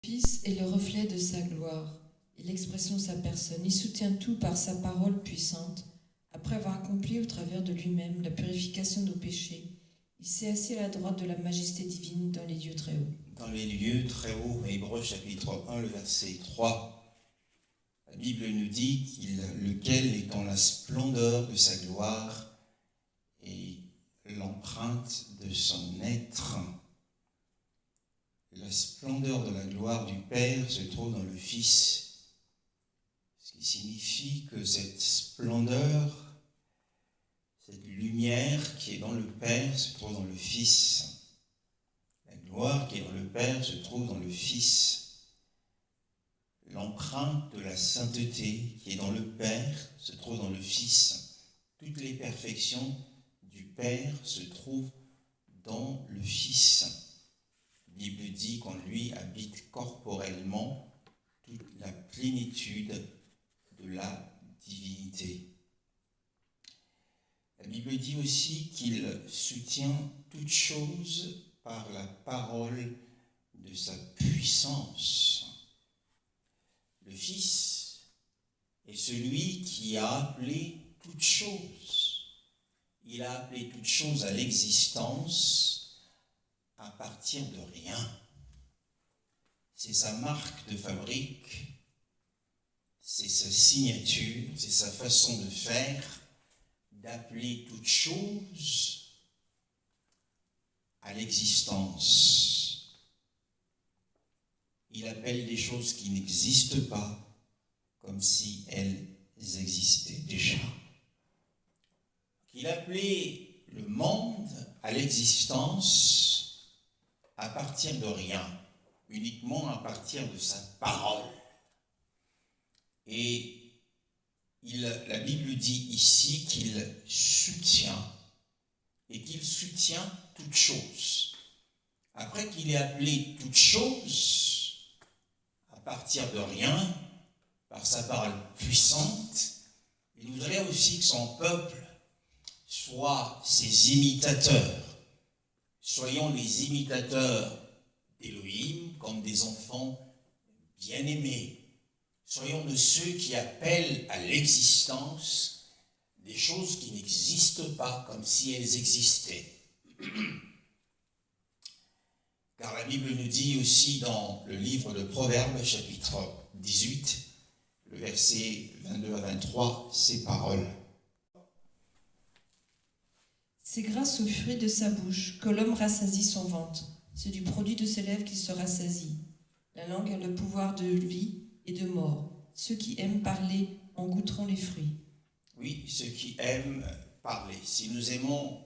Fils est le reflet de sa gloire et l'expression de sa personne. Il soutient tout par sa parole puissante. Après avoir accompli au travers de lui-même la purification de nos péchés, il s'est assis à la droite de la majesté divine dans les lieux très hauts. Dans les lieux très hauts, Hébreux chapitre 1, le verset 3, la Bible nous dit lequel étant la splendeur de sa gloire et l'empreinte de son être. La splendeur de la gloire du Père se trouve dans le Fils, ce qui signifie que cette splendeur, cette lumière qui est dans le Père se trouve dans le Fils. La gloire qui est dans le Père se trouve dans le Fils. L'empreinte de la sainteté qui est dans le Père se trouve dans le Fils. Toutes les perfections du Père se trouvent dans le Fils. La Bible dit qu'en lui habite corporellement toute la plénitude de la divinité. La Bible dit aussi qu'il soutient toutes choses par la parole de sa puissance. Le Fils est celui qui a appelé toutes choses. Il a appelé toutes choses à l'existence à partir de rien. C'est sa marque de fabrique, c'est sa signature, c'est sa façon de faire, d'appeler toutes choses à l'existence. Il appelle des choses qui n'existent pas comme si elles existaient déjà. Il appelait le monde à l'existence à partir de rien, uniquement à partir de sa parole. Et la Bible dit ici qu'il soutient, et qu'il soutient toutes choses. Après qu'il ait appelé toutes choses à partir de rien, par sa parole puissante, il voudrait aussi que son peuple soit ses imitateurs. Soyons les imitateurs d'Élohim comme des enfants bien-aimés. Soyons de ceux qui appellent à l'existence des choses qui n'existent pas comme si elles existaient. Car la Bible nous dit aussi dans le livre de Proverbes, chapitre 18, le verset 22 à 23, ces paroles. C'est grâce au fruit de sa bouche que l'homme rassasie son ventre. C'est du produit de ses lèvres qu'il se rassasie. La langue a le pouvoir de vie et de mort. Ceux qui aiment parler en goûteront les fruits. Oui, ceux qui aiment parler. Si nous aimons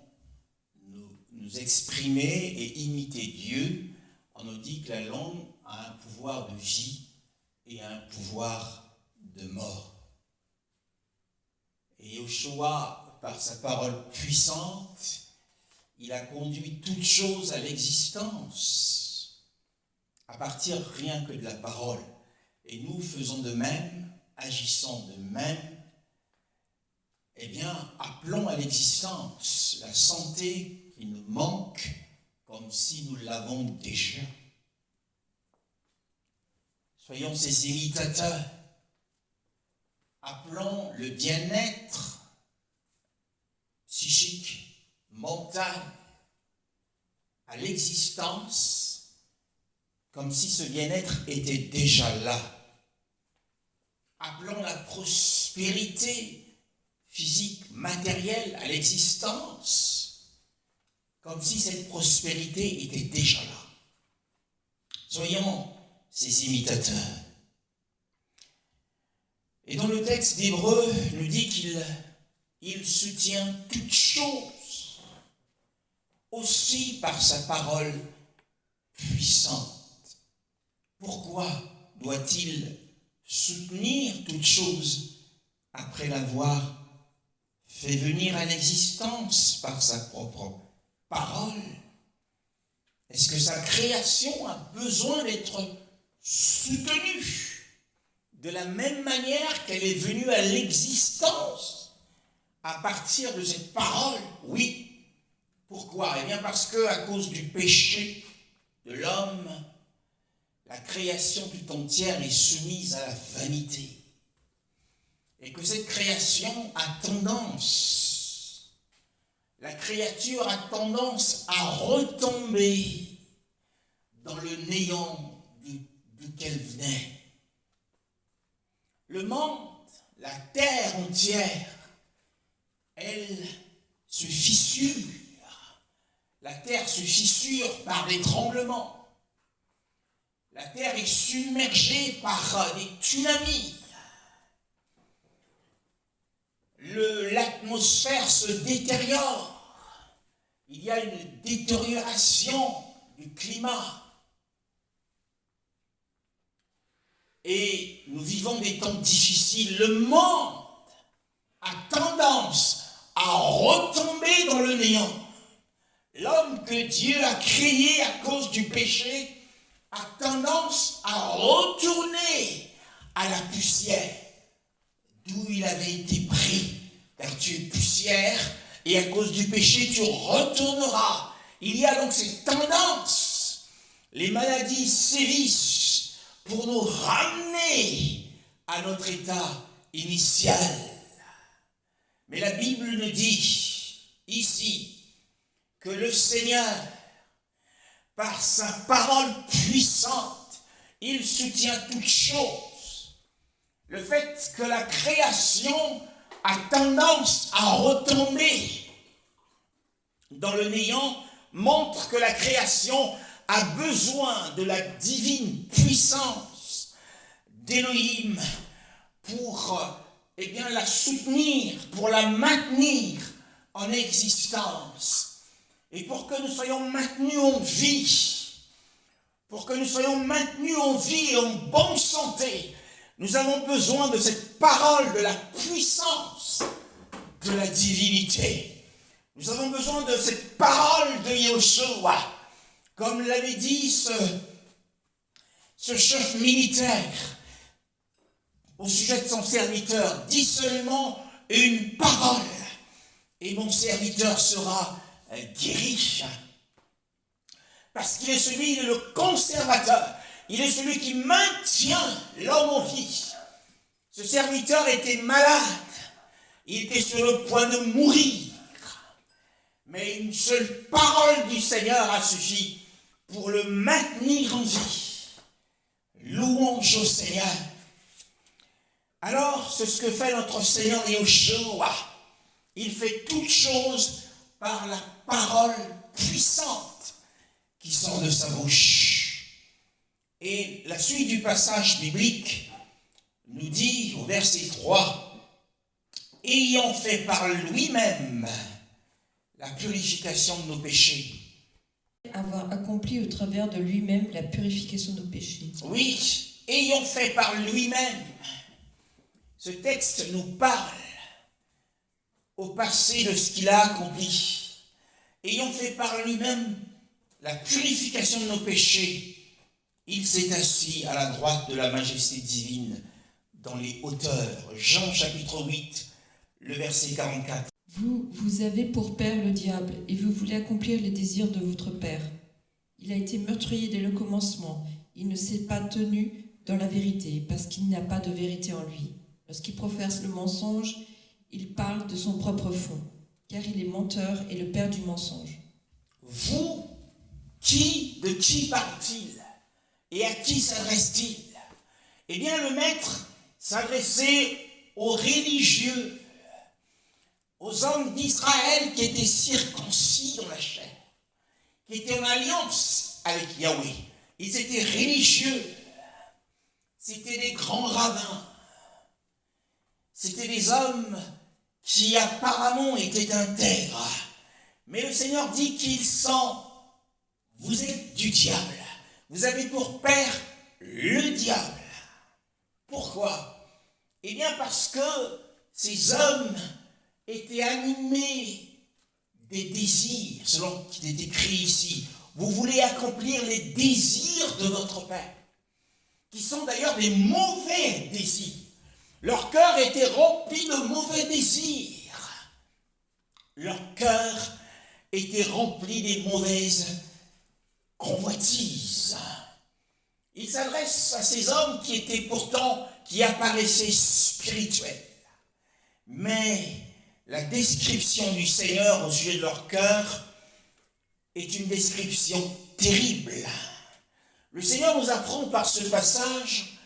nous exprimer et imiter Dieu, on nous dit que la langue a un pouvoir de vie et un pouvoir de mort. Et Yoshua, par sa parole puissante, il a conduit toutes choses à l'existence, à partir rien que de la parole. Et nous faisons de même, agissons de même, eh bien, appelons à l'existence la santé qui nous manque comme si nous l'avons déjà. Soyons ses imitateurs. Appelons le bien-être psychique, mental, à l'existence, comme si ce bien-être était déjà là. Appelons la prospérité physique, matérielle à l'existence, comme si cette prospérité était déjà là. Soyons ses imitateurs. Et dans le texte d'Hébreux, nous dit qu'il soutient toutes choses, aussi par sa parole puissante. Pourquoi doit-il soutenir toutes choses après l'avoir fait venir à l'existence par sa propre parole? Est-ce que sa création a besoin d'être soutenue de la même manière qu'elle est venue à l'existence à partir de cette parole? Oui. Pourquoi? Eh bien parce que à cause du péché de l'homme, la création tout entière est soumise à la vanité. Et que cette création a tendance, la créature a tendance à retomber dans le néant duquel venait. Le monde, la terre entière, elle se fissure. La terre se fissure par des tremblements. La terre est submergée par des tsunamis. L'atmosphère se détériore. Il y a une détérioration du climat. Et nous vivons des temps difficiles. Le monde a tendance à retomber dans le néant. L'homme que Dieu a créé à cause du péché a tendance à retourner à la poussière d'où il avait été pris. Car tu es poussière et à cause du péché tu retourneras. Il y a donc cette tendance. Les maladies sévissent pour nous ramener à notre état initial. Mais la Bible nous dit ici que le Seigneur, par sa parole puissante, il soutient toutes choses. Le fait que la création a tendance à retomber dans le néant montre que la création a besoin de la divine puissance d'Élohim pour la soutenir, pour la maintenir en existence. Et pour que nous soyons maintenus en vie, et en bonne santé, nous avons besoin de cette parole, de la puissance de la divinité. Nous avons besoin de cette parole de Yahushua. Comme l'avait dit ce chef militaire au sujet de son serviteur, dis seulement une parole et mon serviteur sera guéri. Parce qu'il est celui, il est le conservateur, il est celui qui maintient l'homme en vie. Ce serviteur était malade, il était sur le point de mourir, mais une seule parole du Seigneur a suffi pour le maintenir en vie. Louange au Seigneur. Alors, c'est ce que fait notre Seigneur Yahushua. Il fait toutes choses par la parole puissante qui sort de sa bouche. Et la suite du passage biblique nous dit au verset 3, « Ayant fait par lui-même la purification de nos péchés. » Avoir accompli au travers de lui-même la purification de nos péchés. Oui, ayant fait par lui-même. Ce texte nous parle au passé de ce qu'il a accompli. Ayant fait par lui-même la purification de nos péchés, il s'est assis à la droite de la majesté divine dans les hauteurs. Jean chapitre 8, le verset 44. Vous avez pour père le diable, et vous voulez accomplir les désirs de votre père. Il a été meurtrier dès le commencement. Il ne s'est pas tenu dans la vérité, parce qu'il n'y a pas de vérité en lui. Lorsqu'il professe le mensonge, il parle de son propre fond, car il est menteur et le père du mensonge. Vous, de qui parle-t-il? Et à qui s'adresse-t-il? Eh bien, le maître s'adressait aux religieux, aux hommes d'Israël qui étaient circoncis dans la chair, qui étaient en alliance avec Yahweh. Ils étaient religieux, c'était des grands rabbins, c'était des hommes qui apparemment étaient intègres. Mais le Seigneur dit qu'ils sont, vous êtes du diable, vous avez pour père le diable. Pourquoi? Eh bien parce que ces hommes étaient animés des désirs, selon qu'il est écrit ici. Vous voulez accomplir les désirs de votre père, qui sont d'ailleurs des mauvais désirs. Leur cœur était rempli de mauvais désirs. Leur cœur était rempli des mauvaises convoitises. Il s'adresse à ces hommes qui étaient pourtant, qui apparaissaient spirituels. Mais la description du Seigneur au sujet de leur cœur est une description terrible. Le Seigneur nous apprend par ce passage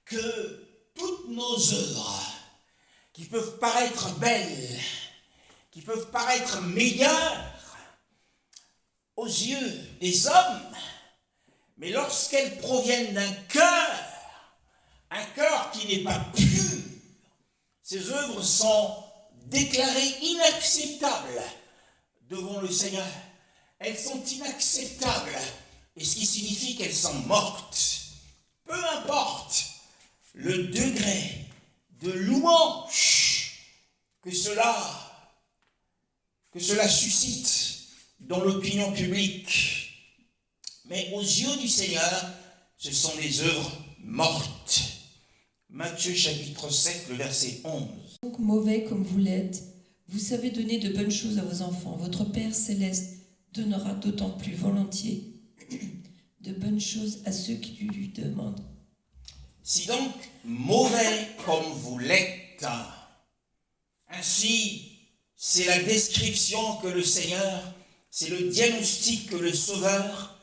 que toutes nos œuvres, qui peuvent paraître belles, qui peuvent paraître meilleures aux yeux des hommes, mais lorsqu'elles proviennent d'un cœur, un cœur qui n'est pas pur, ces œuvres sont déclarées inacceptables devant le Seigneur. Elles sont inacceptables, et ce qui signifie qu'elles sont mortes. Peu importe le degré de louange que cela suscite dans l'opinion publique. Mais aux yeux du Seigneur, ce sont des œuvres mortes. Matthieu chapitre 7, le verset 11. Donc mauvais comme vous l'êtes, vous savez donner de bonnes choses à vos enfants. Votre Père céleste donnera d'autant plus volontiers de bonnes choses à ceux qui lui demandent. Si donc mauvais comme vous l'êtes, ainsi c'est la description que le Seigneur, c'est le diagnostic que le Sauveur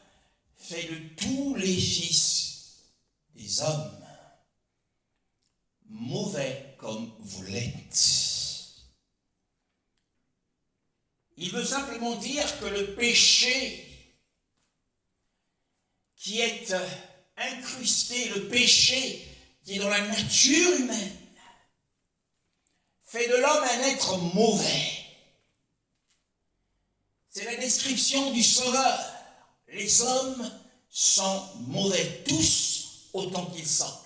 fait de tous les fils des hommes. Mauvais comme vous l'êtes. Il veut simplement dire que le péché qui est incrusté, le péché qui est dans la nature humaine, fait de l'homme un être mauvais. C'est la description du Sauveur. Les hommes sont mauvais, tous autant qu'ils sont.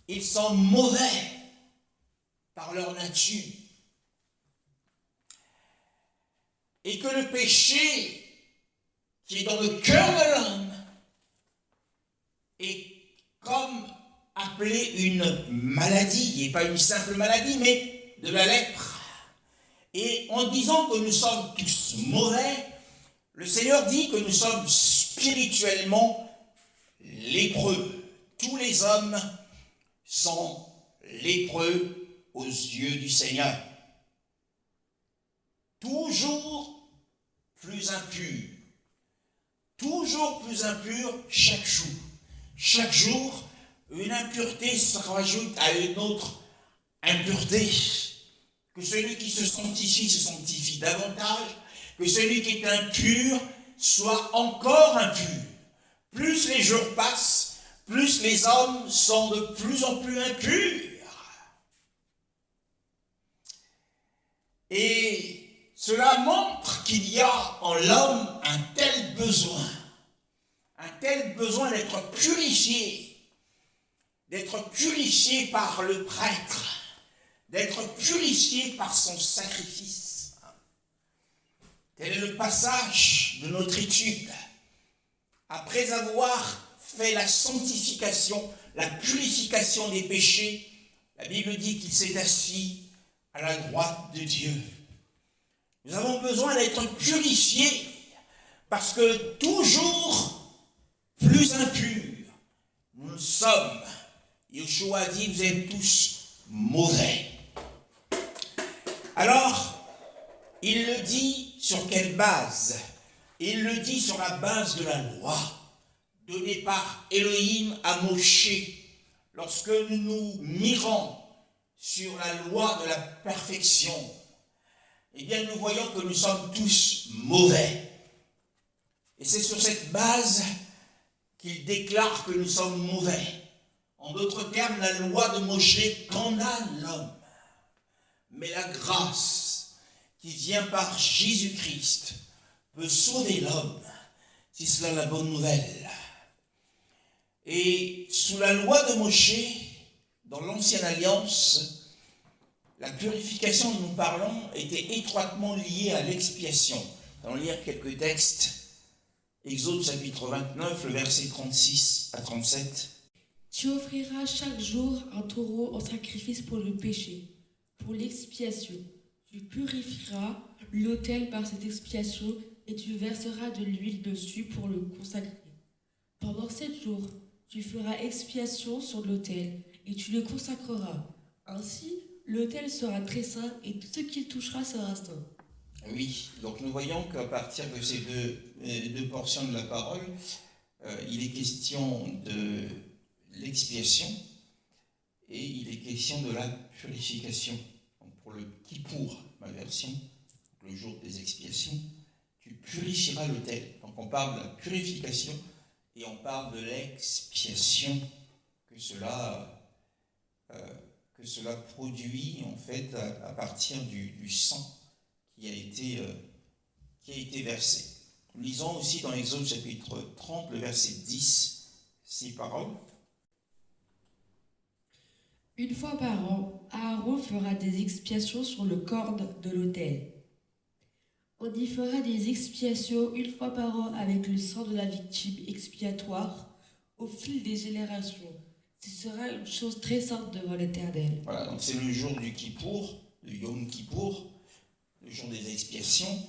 Ils sont mauvais par leur nature. Et que le péché qui est dans le cœur de l'homme est comme appelé une maladie, et pas une simple maladie, mais de la lèpre. Et en disant que nous sommes tous mauvais, le Seigneur dit que nous sommes spirituellement lépreux. Tous les hommes sont lépreux aux yeux du Seigneur. Toujours plus impurs. Toujours plus impurs chaque jour. Chaque jour, une impureté se rajoute à une autre impureté. Que celui qui se sanctifie davantage, que celui qui est impur soit encore impur. Plus les jours passent, plus les hommes sont de plus en plus impurs. Et cela montre qu'il y a en l'homme un tel besoin d'être purifié par le prêtre, d'être purifié par son sacrifice. Tel est le passage de notre étude. Après avoir fait la sanctification, la purification des péchés, la Bible dit qu'il s'est assis à la droite de Dieu. Nous avons besoin d'être purifiés parce que toujours plus impurs nous sommes. Yeshua dit, vous êtes tous mauvais. Alors, il le dit sur quelle base? Il le dit sur la base de la loi, donnée par Elohim à Moshe. Lorsque nous nous mirons sur la loi de la perfection, eh bien nous voyons que nous sommes tous mauvais. Et c'est sur cette base qu'il déclare que nous sommes mauvais. En d'autres termes, la loi de Moshe condamne l'homme. Mais la grâce qui vient par Jésus-Christ peut sauver l'homme. C'est cela la bonne nouvelle. Et sous la loi de Moshe, dans l'Ancienne Alliance, la purification dont nous parlons était étroitement liée à l'expiation. Nous allons lire quelques textes. Exode chapitre 29, le verset 36 à 37. Tu offriras chaque jour un taureau en sacrifice pour le péché, pour l'expiation. Tu purifieras l'autel par cette expiation et tu verseras de l'huile dessus pour le consacrer. Pendant 7 jours, tu feras expiation sur l'autel et tu le consacreras. Ainsi, l'autel sera très saint et tout ce qu'il touchera sera saint. Oui, donc nous voyons qu'à partir de ces deux portions de la parole, il est question de l'expiation et il est question de la purification. Donc pour le Kippour, ma version, le jour des expiations, tu purifieras l'autel. Donc on parle de la purification et on parle de l'expiation que cela produit en fait à partir du sang qui a été versé. Lisons aussi dans Exode chapitre 30, le verset 10, ces paroles. Une fois par an, Aaron fera des expiations sur le corne de l'autel. On y fera des expiations une fois par an avec le sang de la victime expiatoire au fil des générations. Ce sera une chose très sainte devant l'Éternel. Voilà, donc c'est le jour du Kippour, le Yom Kippour, le jour des expiations.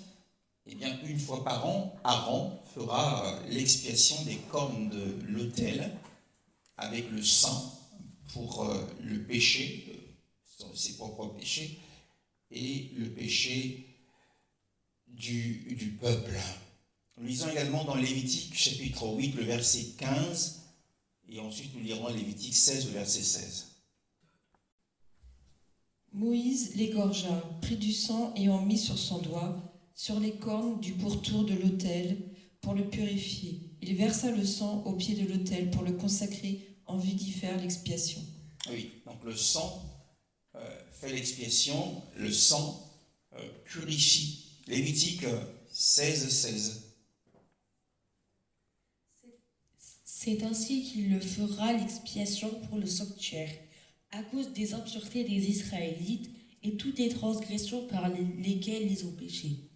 Eh bien, une fois par an, Aaron fera l'expiation des cornes de l'autel avec le sang pour le péché, ses propres péchés, et le péché du peuple. Nous lisons également dans Lévitique chapitre 8, le verset 15, et ensuite nous lirons Lévitique 16, le verset 16. Moïse l'égorgea, prit du sang et en mit sur son doigt, sur les cornes du pourtour de l'autel, pour le purifier. Il versa le sang au pied de l'autel pour le consacrer en vue d'y faire l'expiation. Oui, donc le sang fait l'expiation, le sang purifie. Lévitique 16, 16. C'est ainsi qu'il le fera l'expiation pour le sanctuaire, à cause des impuretés des Israélites et toutes les transgressions par lesquelles ils ont péché.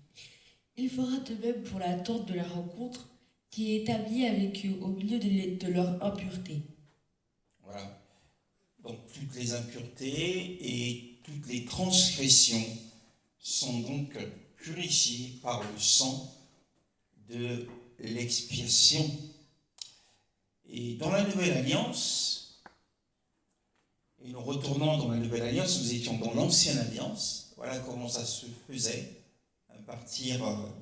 Il fera de même pour la tente de la rencontre, qui est établie avec eux au milieu de leur impureté. Voilà. Donc toutes les impuretés et toutes les transgressions sont donc purifiées par le sang de l'expiation. Et dans la Nouvelle Alliance, et nous retournons dans la Nouvelle Alliance, nous étions dans l'Ancienne Alliance, voilà comment ça se faisait à partir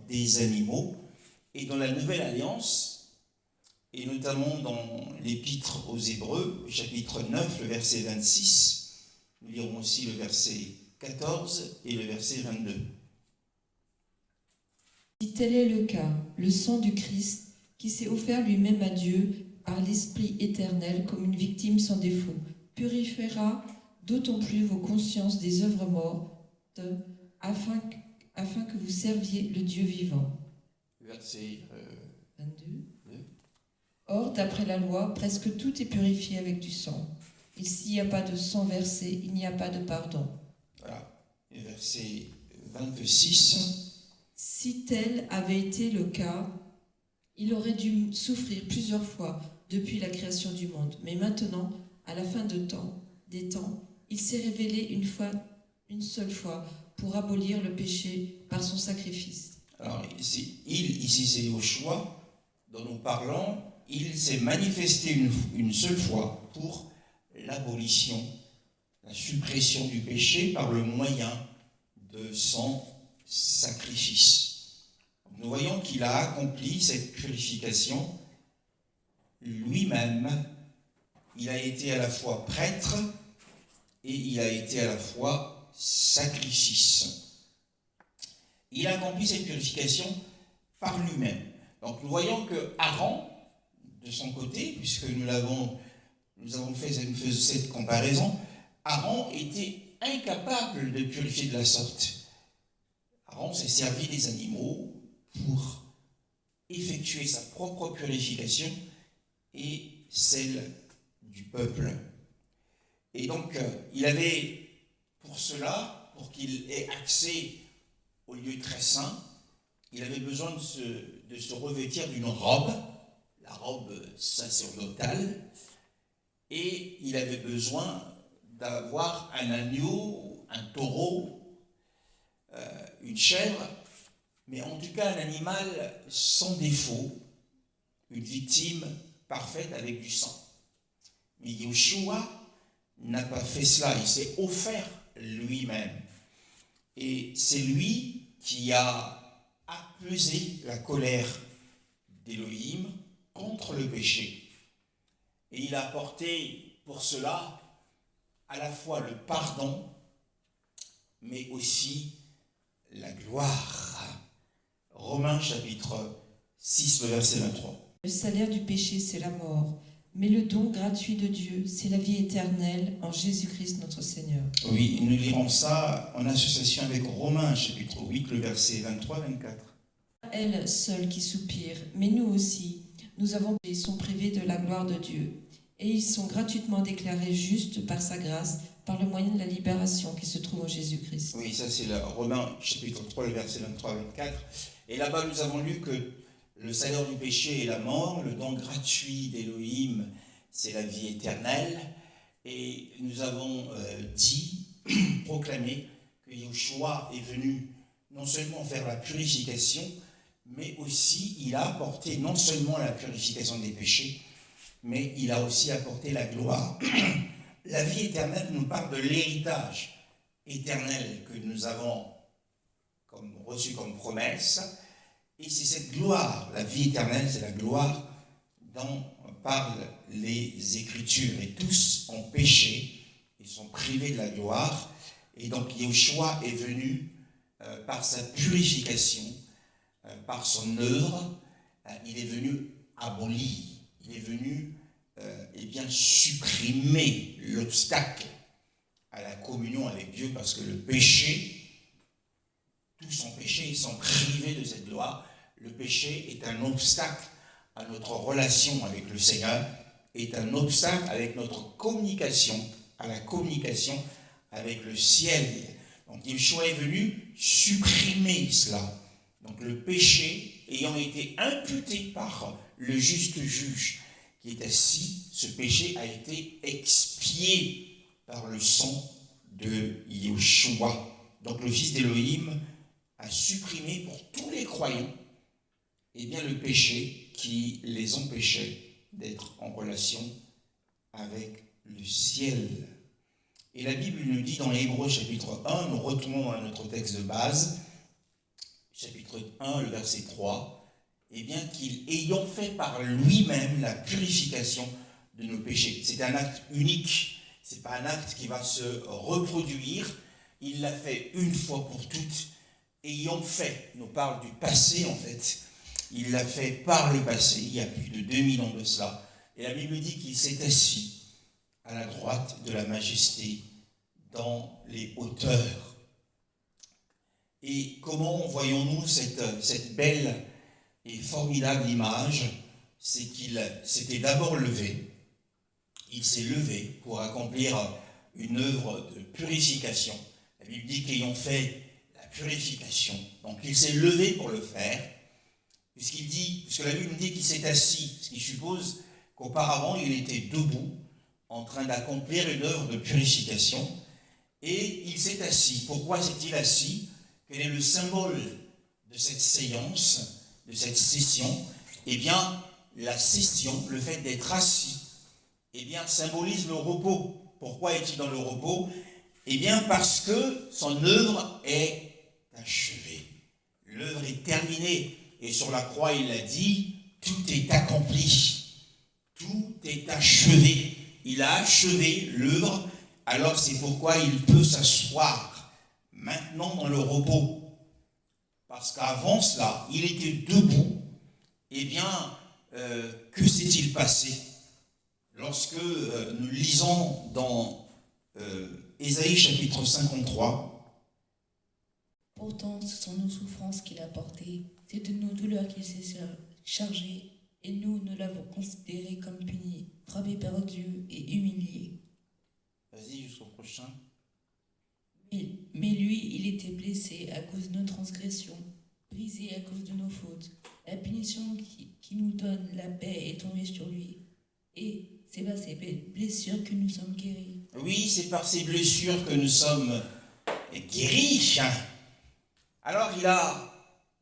des animaux. Et dans la Nouvelle Alliance, et notamment dans l'Épître aux Hébreux, chapitre 9, le verset 26, nous lirons aussi le verset 14 et le verset 22. Si tel est le cas, le sang du Christ, qui s'est offert lui-même à Dieu par l'Esprit éternel comme une victime sans défaut, purifiera d'autant plus vos consciences des œuvres mortes, afin que vous serviez le Dieu vivant. Verset 22. Or, d'après la loi, presque tout est purifié avec du sang. Et s'il n'y a pas de sang versé, il n'y a pas de pardon. Voilà. Et verset 26. Si tel avait été le cas, il aurait dû souffrir plusieurs fois depuis la création du monde. Mais maintenant, à la fin des temps, il s'est révélé une seule fois, pour abolir le péché par son sacrifice. Alors, ici c'est Yoshua dont nous parlons. Il s'est manifesté une seule fois pour l'abolition, la suppression du péché par le moyen de son sacrifice. Nous voyons qu'il a accompli cette purification lui-même. Il a été à la fois prêtre et il a été à la fois sacrifice. Il a accompli cette purification par lui-même. Donc nous voyons que Aaron, de son côté, puisque nous avons fait cette comparaison, Aaron était incapable de purifier de la sorte. Aaron s'est servi des animaux pour effectuer sa propre purification et celle du peuple. Et donc, il avait pour cela, pour qu'il ait accès au lieu très saint, il avait besoin de se revêtir d'une robe, la robe sacerdotale, et il avait besoin d'avoir un agneau, un taureau, une chèvre, mais en tout cas un animal sans défaut, une victime parfaite avec du sang. Mais Yeshua n'a pas fait cela, il s'est offert lui-même. Et c'est lui qui a apaisé la colère d'Élohim contre le péché. Et il a apporté pour cela à la fois le pardon, mais aussi la gloire. Romains chapitre 6, le verset 23. Le salaire du péché, c'est la mort, mais le don gratuit de Dieu, c'est la vie éternelle en Jésus-Christ notre Seigneur. Oui, nous lirons ça en association avec Romains chapitre 8, le verset 23-24. Elle seule qui soupire, mais nous aussi, nous avons et sont privés de la gloire de Dieu, et ils sont gratuitement déclarés justes par sa grâce, par le moyen de la libération qui se trouve en Jésus-Christ. Oui, ça c'est le Romains chapitre 3, le verset 23-24. Et là-bas, nous avons lu que le salaire du péché est la mort, le don gratuit d'Élohim, c'est la vie éternelle. Et nous avons proclamé que Yeshua est venu non seulement faire la purification, mais aussi il a apporté non seulement la purification des péchés, mais il a aussi apporté la gloire. La vie éternelle nous parle de l'héritage éternel que nous avons reçu comme promesse. Et c'est cette gloire, la vie éternelle, c'est la gloire dont parlent les Écritures. Et tous ont péché et sont privés de la gloire. Et donc Yeshua est venu par sa purification, par son œuvre, il est venu abolir, il est venu supprimer l'obstacle à la communion avec Dieu, parce que le péché, tous ont péché, ils sont privés de cette gloire. Le péché est un obstacle à notre relation avec le Seigneur, est un obstacle avec notre communication, à la communication avec le ciel. Donc Yeshua est venu supprimer cela. Donc le péché ayant été imputé par le juste juge qui est assis, ce péché a été expié par le sang de Yeshua. Donc le Fils d'Élohim a supprimé pour tous les croyants le péché qui les empêchait d'être en relation avec le ciel. Et la Bible nous dit dans Hébreux chapitre 1, nous retournons à notre texte de base, chapitre 1, le verset 3, qu'il ayant fait par lui-même la purification de nos péchés. C'est un acte unique, c'est pas un acte qui va se reproduire, il l'a fait une fois pour toutes, ayant fait, nous parle du passé en fait, il l'a fait par le passé, il y a plus de 2000 ans de cela, et la Bible dit qu'il s'est assis à la droite de la majesté dans les hauteurs. Et comment voyons-nous cette belle et formidable image? C'est qu'il s'était d'abord levé, il s'est levé pour accomplir une œuvre de purification. La Bible dit qu'ayant fait la purification, donc il s'est levé pour le faire, puisque la Bible nous dit qu'il s'est assis, ce qui suppose qu'auparavant il était debout, en train d'accomplir une œuvre de purification, et il s'est assis. Pourquoi s'est-il assis? Quel est le symbole de cette séance, de cette session? La session, le fait d'être assis, symbolise le repos. Pourquoi est-il dans le repos? Parce que son œuvre est achevée. L'œuvre est terminée. Et sur la croix, il a dit, tout est accompli. Tout est achevé. Il a achevé l'œuvre, alors c'est pourquoi il peut s'asseoir maintenant dans le repos. Parce qu'avant cela, il était debout. Que s'est-il passé? Lorsque nous lisons dans Ésaïe chapitre 53, pourtant, ce sont nos souffrances qu'il a portées, c'est de nos douleurs qu'il s'est chargé, et nous l'avons considéré comme puni, frappé par Dieu et humilié. Vas-y jusqu'au prochain. Mais lui, il était blessé à cause de nos transgressions, brisé à cause de nos fautes. La punition qui nous donne la paix est tombée sur lui. Et c'est par ces blessures que nous sommes guéris. Oui, c'est par ces blessures que nous sommes guéris. Alors il a,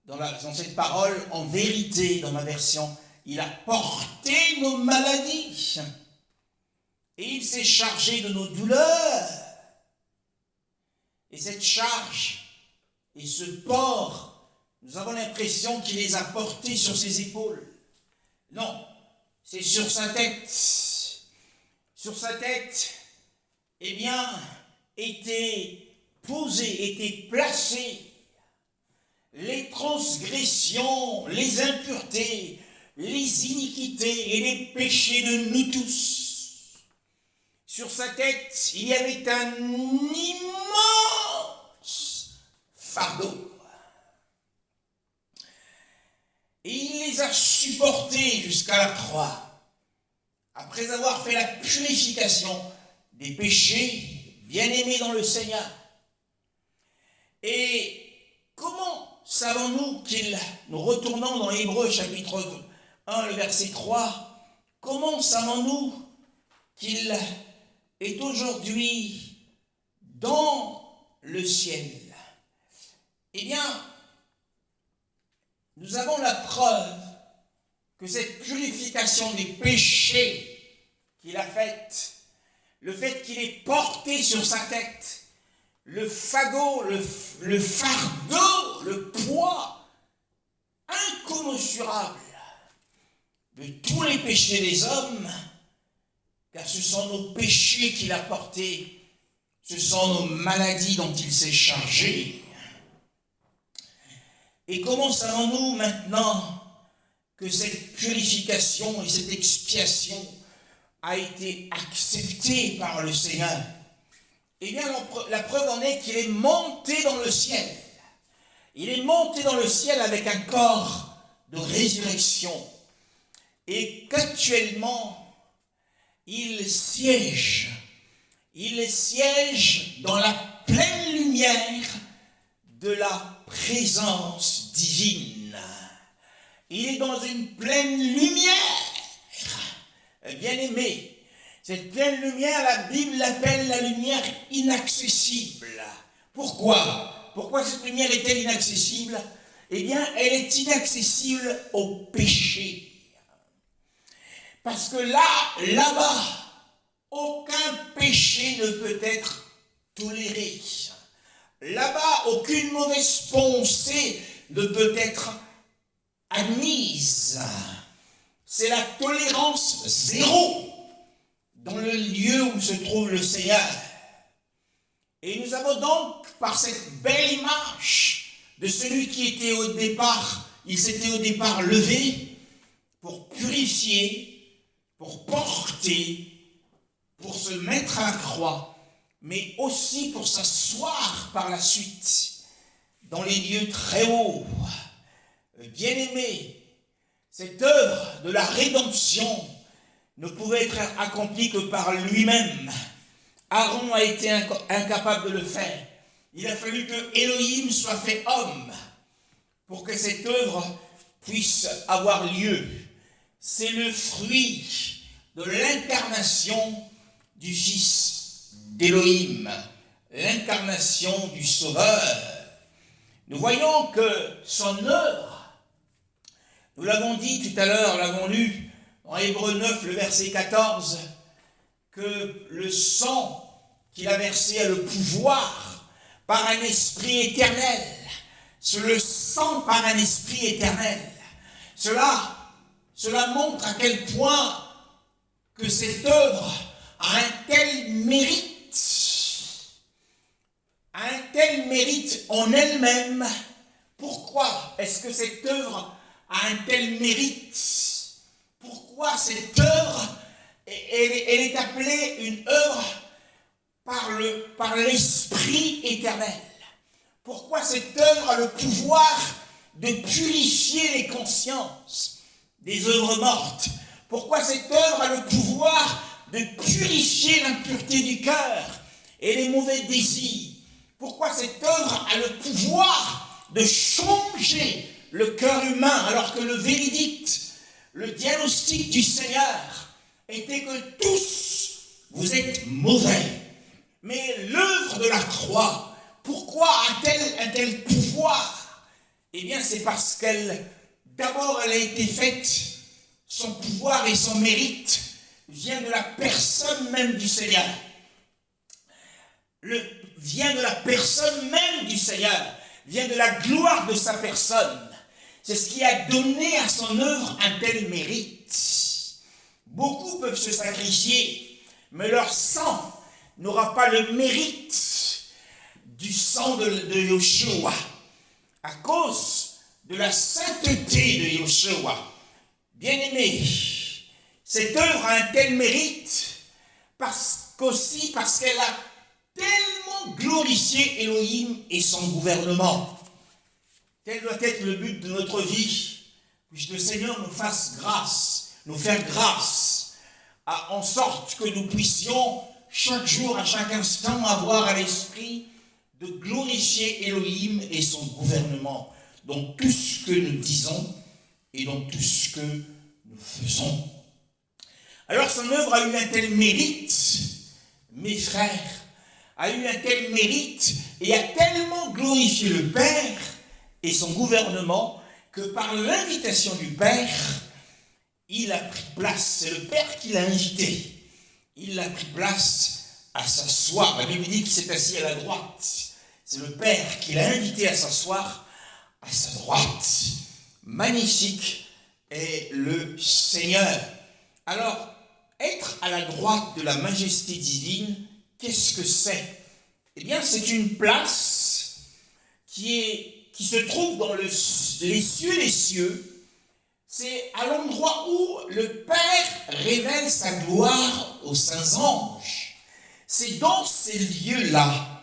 dans cette parole, en vérité, dans ma version, il a porté nos maladies. Et il s'est chargé de nos douleurs. Et cette charge et ce port, nous avons l'impression qu'il les a portés sur ses épaules. Non, c'est sur sa tête. Sur sa tête, eh bien, étaient posées, étaient placées les transgressions, les impuretés, les iniquités et les péchés de nous tous. Sur sa tête, il y avait un immense fardeau. Et il les a supportés jusqu'à la croix. Après avoir fait la purification des péchés, bien-aimés dans le Seigneur. Et comment savons-nous qu'il, nous retournons dans Hébreux chapitre 1, le verset 3, comment savons-nous qu'il est aujourd'hui dans le ciel? Eh bien, nous avons la preuve que cette purification des péchés qu'il a faite, le fait qu'il ait porté sur sa tête le fardeau, le poids incommensurable de tous les péchés des hommes, car ce sont nos péchés qu'il a portés, ce sont nos maladies dont il s'est chargé. Et comment savons-nous maintenant que cette purification et cette expiation a été acceptée par le Seigneur? Eh bien, la preuve en est qu'il est monté dans le ciel. Il est monté dans le ciel avec un corps de résurrection. Et qu'actuellement, il siège dans la pleine lumière de la présence divine. Il est dans une pleine lumière. Bien-aimé, cette pleine lumière, la Bible l'appelle la lumière inaccessible. Pourquoi? Pourquoi cette lumière est-elle inaccessible? Eh bien, elle est inaccessible au péché. Parce que là-bas, aucun péché ne peut être toléré. Là-bas, aucune mauvaise pensée ne peut être admise. C'est la tolérance zéro dans le lieu où se trouve le Seigneur. Et nous avons donc, par cette belle image de celui qui était au départ, il s'était au départ levé pour purifier, pour porter, pour se mettre à la croix, mais aussi pour s'asseoir par la suite dans les lieux très hauts. Bien-aimés, cette œuvre de la rédemption ne pouvait être accomplie que par lui-même. Aaron a été incapable de le faire. Il a fallu que Elohim soit fait homme pour que cette œuvre puisse avoir lieu. C'est le fruit de l'incarnation du Fils d'Elohim, l'incarnation du Sauveur. Nous voyons que son œuvre, nous l'avons dit tout à l'heure, l'avons lu en Hébreux 9, le verset 14, que le sang qu'il a versé a le pouvoir par un esprit éternel. C'est le sang par un esprit éternel. Cela montre à quel point que cette œuvre a un tel mérite en elle-même. Pourquoi est-ce que cette œuvre a un tel mérite? Pourquoi cette œuvre, elle est appelée une œuvre par l'Esprit éternel? Pourquoi cette œuvre a le pouvoir de purifier les consciences des œuvres mortes? Pourquoi cette œuvre a le pouvoir de purifier l'impureté du cœur et les mauvais désirs? Pourquoi cette œuvre a le pouvoir de changer le cœur humain alors que le verdict, le diagnostic du Seigneur était que tous vous êtes mauvais? Mais l'œuvre de la croix, pourquoi a-t-elle un tel pouvoir? Eh bien, c'est parce d'abord, elle a été faite, son pouvoir et son mérite, vient de la personne même du Seigneur. Vient de la personne même du Seigneur, vient de la gloire de sa personne. C'est ce qui a donné à son œuvre un tel mérite. Beaucoup peuvent se sacrifier, mais leur sang n'aura pas le mérite du sang de Yeshua, à cause de la sainteté de Yeshua. Bien-aimé, cette œuvre a un tel mérite parce qu'elle a tellement glorifié Elohim et son gouvernement. Tel doit être le but de notre vie. Puisse le Seigneur nous fasse grâce, nous faire grâce, en sorte que nous puissions chaque jour, à chaque instant, avoir à l'esprit de glorifier Elohim et son gouvernement dans tout ce que nous disons et dans tout ce que nous faisons. Alors son œuvre a eu un tel mérite, mes frères, a eu un tel mérite et a tellement glorifié le Père et son gouvernement que par l'invitation du Père, il a pris place. C'est le Père qui l'a invité. Il a pris place à s'asseoir. La Bible dit qu'il s'est assis à la droite. C'est le Père qui l'a invité à s'asseoir à sa droite. Magnifique est le Seigneur. Alors, être à la droite de la majesté divine, qu'est-ce que c'est? Eh bien, c'est une place qui se trouve dans les cieux des cieux. C'est à l'endroit où le Père révèle sa gloire aux saints anges. C'est dans ces lieux-là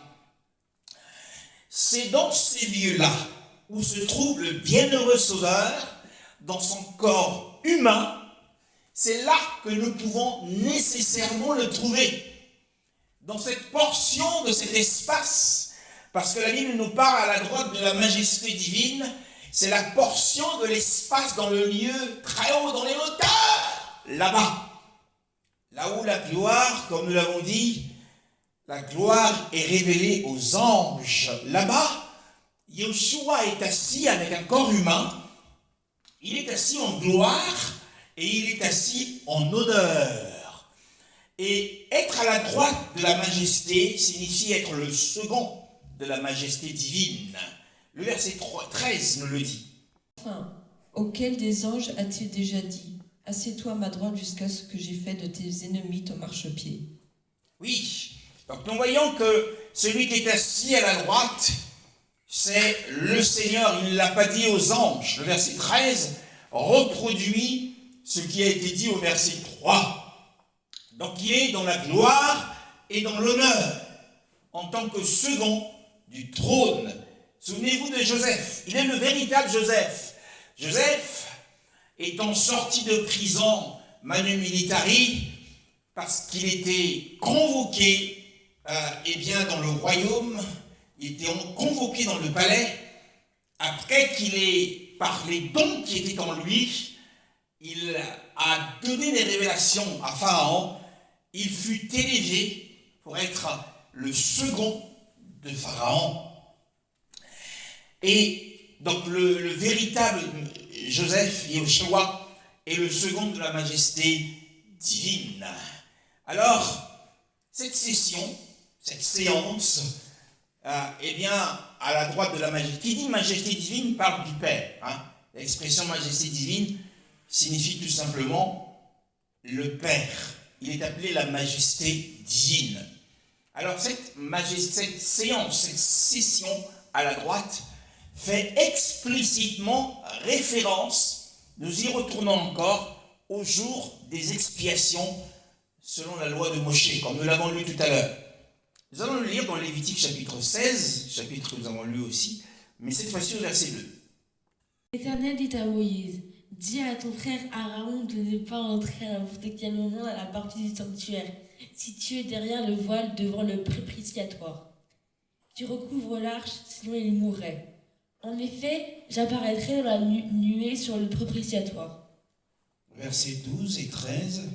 où se trouve le bienheureux Sauveur dans son corps humain. C'est là que nous pouvons nécessairement le trouver. Dans cette portion de cet espace, parce que la Bible nous parle à la droite de la majesté divine, c'est la portion de l'espace dans le lieu très haut, dans les hauteurs, là-bas. Là où la gloire, comme nous l'avons dit, la gloire est révélée aux anges. Là-bas, Yeshua est assis avec un corps humain. Il est assis en gloire et il est assis en honneur. Et être à la droite de la majesté signifie être le second de la majesté divine. Le verset 13 nous le dit. Enfin, auquel des anges a-t-il déjà dit: assieds-toi à ma droite jusqu'à ce que j'ai fait de tes ennemis ton marchepied? Oui, donc nous voyons que celui qui est assis à la droite, c'est le Seigneur. Il ne l'a pas dit aux anges. Le verset 13 reproduit ce qui a été dit au verset 3. Donc il est dans la gloire et dans l'honneur, en tant que second du trône. Souvenez-vous de Joseph, il est le véritable Joseph. Joseph étant sorti de prison manu militari, parce qu'il était convoqué dans le royaume, il était convoqué dans le palais, après qu'il ait, par les dons qui étaient en lui, il a donné des révélations à Pharaon. Il fut élevé pour être le second de Pharaon. Et donc le véritable Joseph, Yeshua, est le second de la majesté divine. Alors, cette séance, à la droite de la majesté, qui dit majesté divine parle du Père. L'expression majesté divine signifie tout simplement le Père. Il est appelé la majesté divine. Alors cette séance, cette session à la droite fait explicitement référence, nous y retournons encore, au jour des expiations selon la loi de Moshe, comme nous l'avons lu tout à l'heure. Nous allons le lire dans Lévitique chapitre 16, chapitre que nous avons lu aussi, mais cette fois-ci au verset 2. L'Éternel dit à Moïse: dis à ton frère Aaron de ne pas entrer à n'importe quel moment dans la partie du sanctuaire, située derrière le voile devant le propitiatoire. Tu recouvres l'arche, sinon il mourrait. En effet, j'apparaîtrai dans la nuée sur le propitiatoire. Versets 12 et 13.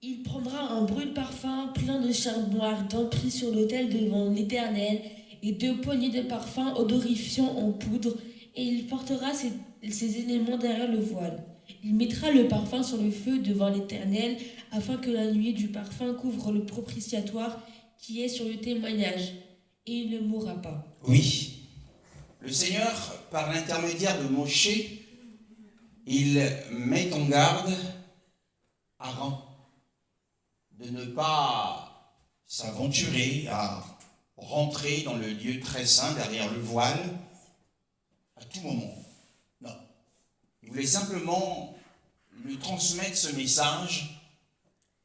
Il prendra un brûle-parfum plein de charbon ardent pris sur l'autel devant l'Éternel et 2 poignées de parfum odorifiant en poudre, et il portera ces éléments derrière le voile. Il mettra le parfum sur le feu devant l'Éternel, afin que la nuée du parfum couvre le propitiatoire qui est sur le témoignage, et il ne mourra pas. Oui, le Seigneur, par l'intermédiaire de Moshe, il met en garde Aaron de ne pas s'aventurer à rentrer dans le lieu très saint derrière le voile à tout moment. Non. Il voulait simplement lui transmettre ce message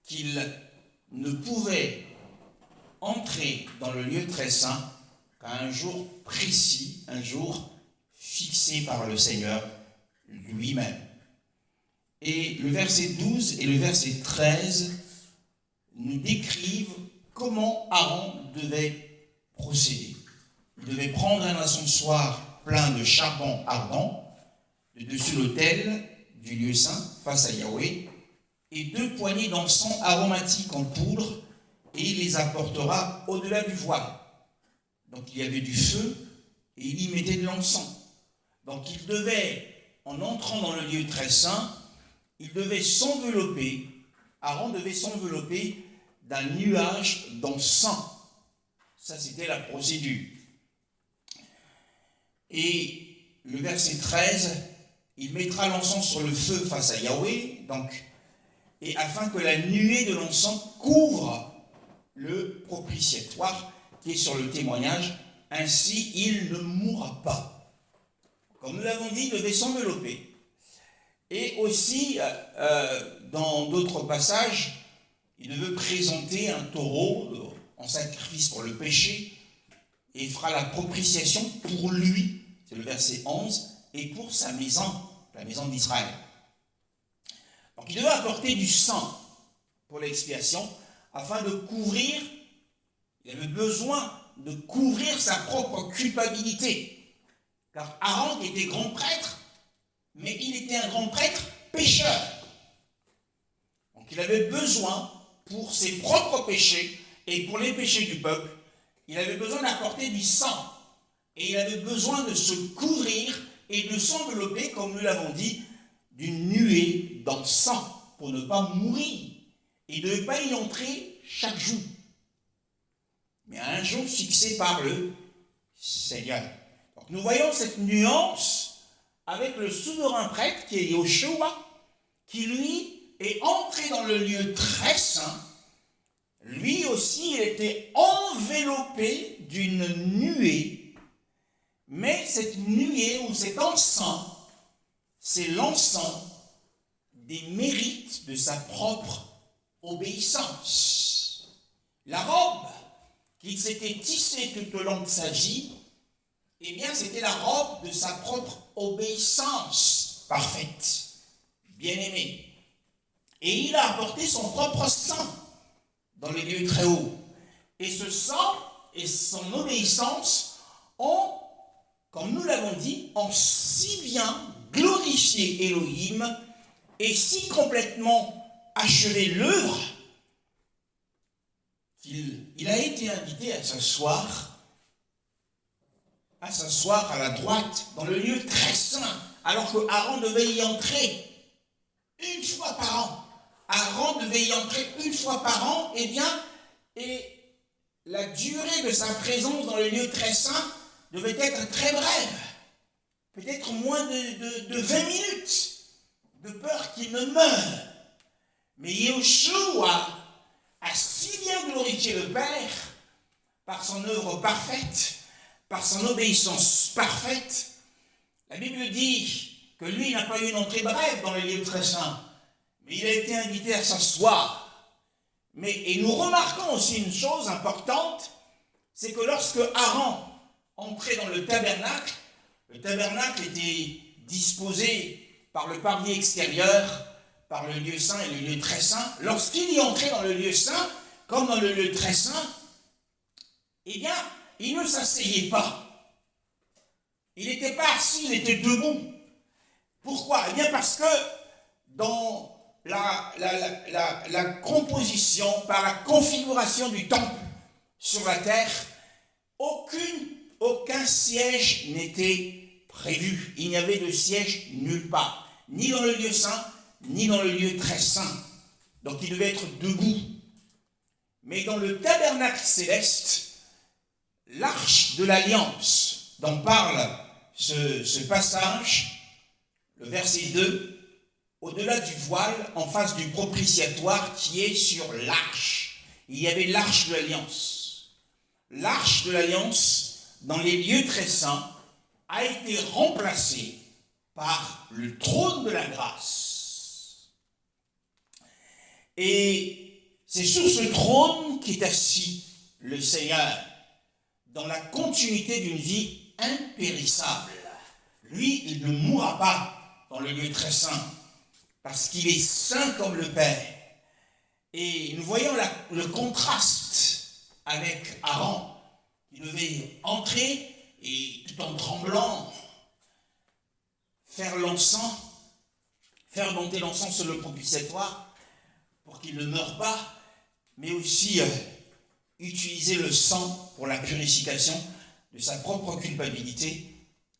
qu'il ne pouvait entrer dans le lieu très saint qu'à un jour précis, un jour fixé par le Seigneur lui-même. Et le verset 12 et le verset 13 nous décrivent comment Aaron devait procéder. Il devait prendre un encensoir plein de charbon ardent de dessus l'autel du lieu saint face à Yahweh et 2 poignées d'encens aromatique en poudre et il les apportera au-delà du voile. Donc il y avait du feu et il y mettait de l'encens. Donc il devait, en entrant dans le lieu très saint, il devait s'envelopper, Aaron devait s'envelopper d'un nuage d'encens. Ça, c'était la procédure. Et le verset 13, il mettra l'encens sur le feu face à Yahweh, donc, et afin que la nuée de l'encens couvre le propitiatoire qui est sur le témoignage, ainsi il ne mourra pas. Comme nous l'avons dit, il devait s'envelopper. Et aussi, dans d'autres passages, il devait présenter un taureau en sacrifice pour le péché et fera la propitiation pour lui, c'est le verset 11, et pour sa maison, la maison d'Israël. Donc il devait apporter du sang pour l'expiation afin de couvrir, il avait besoin de couvrir sa propre culpabilité. Car Aaron était grand prêtre, mais il était un grand prêtre pécheur. Donc il avait besoin, pour ses propres péchés et pour les péchés du peuple, il avait besoin d'apporter du sang. Et il avait besoin de se couvrir et de s'envelopper, comme nous l'avons dit, d'une nuée d'encens pour ne pas mourir. Il ne devait pas y entrer chaque jour, mais à un jour fixé par le Seigneur. Donc nous voyons cette nuance avec le souverain prêtre qui est Yoshua, qui lui est entré dans le lieu très saint. Lui aussi, il était enveloppé d'une nuée, mais cette nuée ou cet encens, c'est l'encens des mérites de sa propre obéissance. La robe qu'il s'était tissée tout au long de sa vie, eh bien, c'était la robe de sa propre obéissance parfaite, bien-aimée. Et il a apporté son propre sang dans les lieux très hauts. Et ce sang et son obéissance ont, comme nous l'avons dit, ont si bien glorifié Elohim et si complètement achevé l'œuvre qu'il a été invité à s'asseoir à la droite, dans le lieu très saint, alors que Aaron devait y entrer une fois par an. Aaron devait y entrer une fois par an, et la durée de sa présence dans le lieu très saint devait être très brève, peut-être moins de 20 minutes, de peur qu'il ne meure. Mais Yahushua a si bien glorifié le Père par son œuvre parfaite, par son obéissance parfaite. La Bible dit que lui n'a pas eu une entrée brève dans le lieu très saint, mais il a été invité à s'asseoir. Et nous remarquons aussi une chose importante, c'est que lorsque Aaron entrait dans le tabernacle était disposé par le parvis extérieur, par le lieu saint et le lieu très saint. Lorsqu'il y entrait dans le lieu saint, comme dans le lieu très saint, eh bien, il ne s'asseyait pas. Il n'était pas assis, il était debout. Pourquoi? Eh bien, parce que dans la composition, par la configuration du temple sur la terre, aucun siège n'était prévu. Il n'y avait de siège nulle part. ni dans le lieu saint, ni dans le lieu très saint. Donc il devait être debout. Mais dans le tabernacle céleste, l'arche de l'alliance dont parle ce passage, le verset 2, au-delà du voile, en face du propitiatoire qui est sur l'arche, il y avait l'arche de l'alliance. L'arche de l'alliance, dans les lieux très saints, a été remplacée par le trône de la grâce. Et c'est sur ce trône qu'est assis le Seigneur, dans la continuité d'une vie impérissable. Lui, il ne mourra pas dans le lieu très saint, parce qu'il est saint comme le Père. Et nous voyons le contraste avec Aaron, qui devait entrer et tout en tremblant, faire l'encens, faire monter l'encens sur le propitiatoire pour qu'il ne meure pas, mais aussi utiliser le sang pour la purification de sa propre culpabilité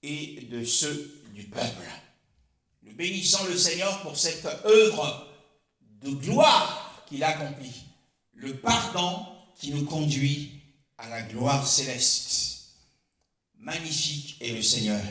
et de ceux du peuple. Nous bénissons le Seigneur pour cette œuvre de gloire qu'il accomplit, le pardon qui nous conduit à la gloire céleste. Magnifique est le Seigneur.